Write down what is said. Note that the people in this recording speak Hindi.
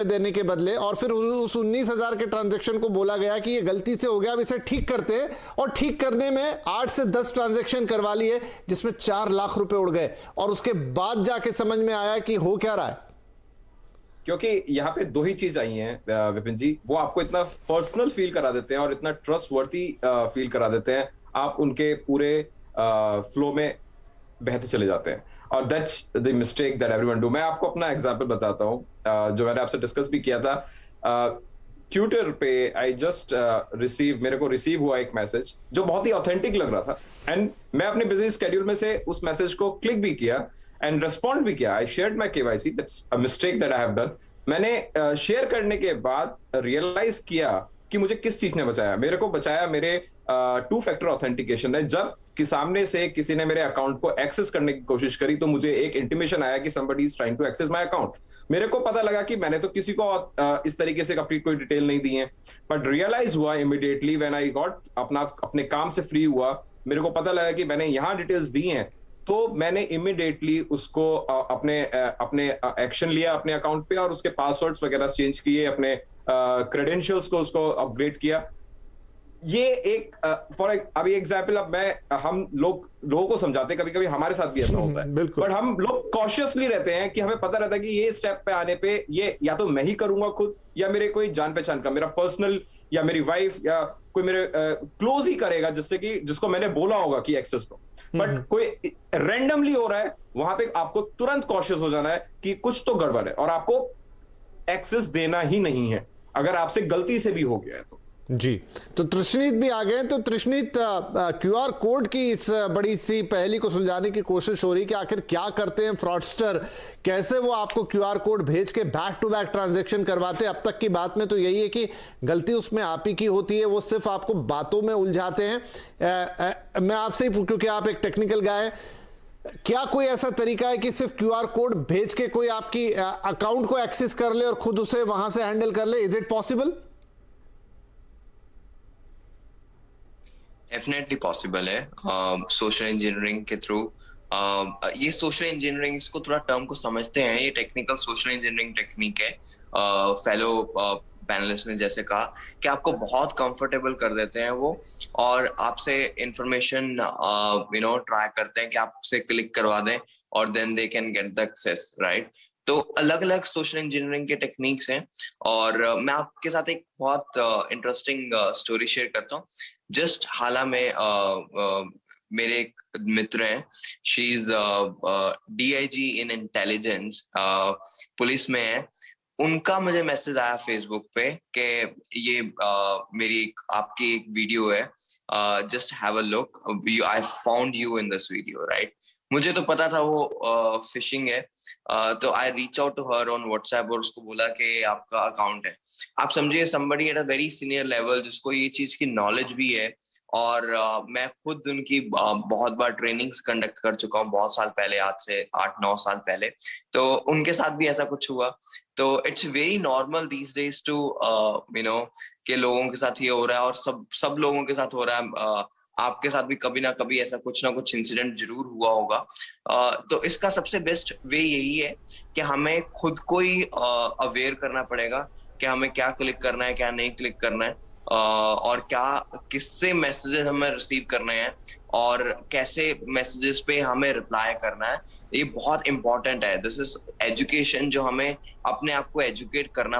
देने के बदले, और फिर उस 19,000 के ट्रांजैक्शन को बोला गया कि ये गलती से हो गया, अब इसे ठीक करते हैं, और ठीक करने में 8 से 10 ट्रांजैक्शन करवा लिए जिसमें 4 लाख रुपए उड़ गए, और उसके बाद जाके समझ में आया कि हो क्या रहा है। क्योंकि यहाँ पे दो ही चीज आई हैं विपिन जी, वो आपको इतना पर्सनल फील करा देते हैं और इतना ट्रस्टवर्थी फील करा देते हैं, आप उनके पूरे फ्लो में बहते चले जाते हैं, और that's the mistake that everyone do. मैं आपको अपना एग्जांपल बताता हूँ, जो मैंने आपसे डिस्कस भी किया था। ट्विटर पे आई जस्ट मेरे को रिसीव हुआ एक मैसेज जो बहुत ही ऑथेंटिक लग रहा था, एंड मैं अपने बिजी स्केड्यूल में से उस मैसेज को क्लिक भी किया एंड रेस्पॉन्ड भी किया। I shared my KYC, that's a mistake that I have done. मैंने शेयर करने के बाद रियलाइज किया कि मुझे किस चीज ने बचाया। मेरे को बचाया मेरे 2 फैक्टर ऑथेंटिकेशन है। जब कि सामने से किसी ने मेरे अकाउंट को एक्सेस करने की कोशिश करी तो मुझे एक इंटीमेशन आया कि somebody is trying to access my account। मेरे को पता लगा कि मैंने तो किसी को इस तरीके से अपनी कोई डिटेल नहीं दी है, बट रियलाइज हुआ इमीडिएटली व्हेन आई गॉट अपने काम से फ्री हुआ, मेरे को पता लगा कि मैंने यहाँ डिटेल्स दी हैं, तो मैंने इमीडिएटली उसको अपने एक्शन लिया अपने अकाउंट पे, और उसके पासवर्ड्स वगैरह चेंज किए, अपने क्रेडेंशियल्स को उसको अपग्रेड किया। ये एक अभी एग्जाम्पल, अब हम लोगों को समझाते, कभी कभी हमारे साथ भी ऐसा होता है, बट हम लोग कॉशियसली रहते हैं कि हमें पता रहता है कि ये स्टेप पे आने पे ये या तो मैं ही करूंगा खुद, या मेरे कोई जान पहचान का, मेरा पर्सनल या मेरी वाइफ या कोई मेरे क्लोज ही करेगा, जिसको मैंने बोला होगा कि एक्सेस को। बट कोई रैंडमली हो रहा है, वहां पे आपको तुरंत कॉशियस हो जाना है कि कुछ तो गड़बड़ है, और आपको एक्सेस देना ही नहीं है अगर आपसे गलती से भी हो गया है तो। जी, तो तृष्णीत भी आ गए। तो तृष्णीत, क्यूआर कोड की इस बड़ी सी पहेली को सुलझाने की कोशिश हो रही कि आखिर क्या करते हैं फ्रॉडस्टर, कैसे वो आपको क्यूआर कोड भेज के बैक टू बैक ट्रांजैक्शन करवाते हैं। अब तक की बात में तो यही है कि गलती उसमें आप ही की होती है, वो सिर्फ आपको बातों में उलझाते हैं। मैं आपसे ही, क्योंकि आप एक टेक्निकल गाय हैं, क्या कोई ऐसा तरीका है कि सिर्फ क्यूआर कोड भेज के कोई आपकी अकाउंट को एक्सेस कर ले और खुद उसे वहां से हैंडल कर ले? Is it possible? Definitely possible है सोशल इंजीनियरिंग के थ्रू। ये सोशल इंजीनियरिंग, इसको थोड़ा टर्म को समझते हैं, ये टेक्निकल सोशल इंजीनियरिंग टेक्निक है। फेलो पैनलिस्ट ने जैसे कहा कि आपको बहुत कंफर्टेबल कर देते हैं वो, और आपसे इंफॉर्मेशन ट्राई करते हैं कि आपसे क्लिक करवा दें, और then they can get the access, right. तो अलग अलग सोशल इंजीनियरिंग के टेक्निक्स हैं, और मैं आपके साथ एक बहुत इंटरेस्टिंग स्टोरी शेयर करता हूँ। जस्ट हाल में मेरे एक मित्र हैं, she is DIG in intelligence, police में है। उनका मुझे मैसेज आया फेसबुक पे कि ये मेरी आपकी एक वीडियो है, just have a look, I found you in this video, right. मुझे तो पता था वो फिशिंग है, तो I reach out to her on WhatsApp और उसको बोला कि आपका अकाउंट है। आप समझिए somebody at a very senior level जिसको ये चीज की नॉलेज भी है, और मैं खुद उनकी बहुत बार ट्रेनिंग्स कंडक्ट कर चुका हूँ बहुत साल पहले, आज से 8-9 साल पहले। तो उनके साथ भी ऐसा कुछ हुआ। तो it's very normal these days too कि लोगों के साथ ये हो रहा है, और सब लोगों के साथ हो रहा है। आपके साथ भी कभी ना कभी ऐसा कुछ ना कुछ इंसिडेंट जरूर हुआ होगा। तो इसका सबसे बेस्ट वे यही है कि हमें खुद को ही अवेयर करना पड़ेगा कि हमें क्या क्लिक करना है, क्या नहीं क्लिक करना है, और किससे मैसेजेस हमें रिसीव करने हैं, और कैसे मैसेजेस पे हमें रिप्लाई करना है। ये बहुत इंपॉर्टेंट है। दिस इज एजुकेशन, जो हमें अपने आप को एजुकेट करना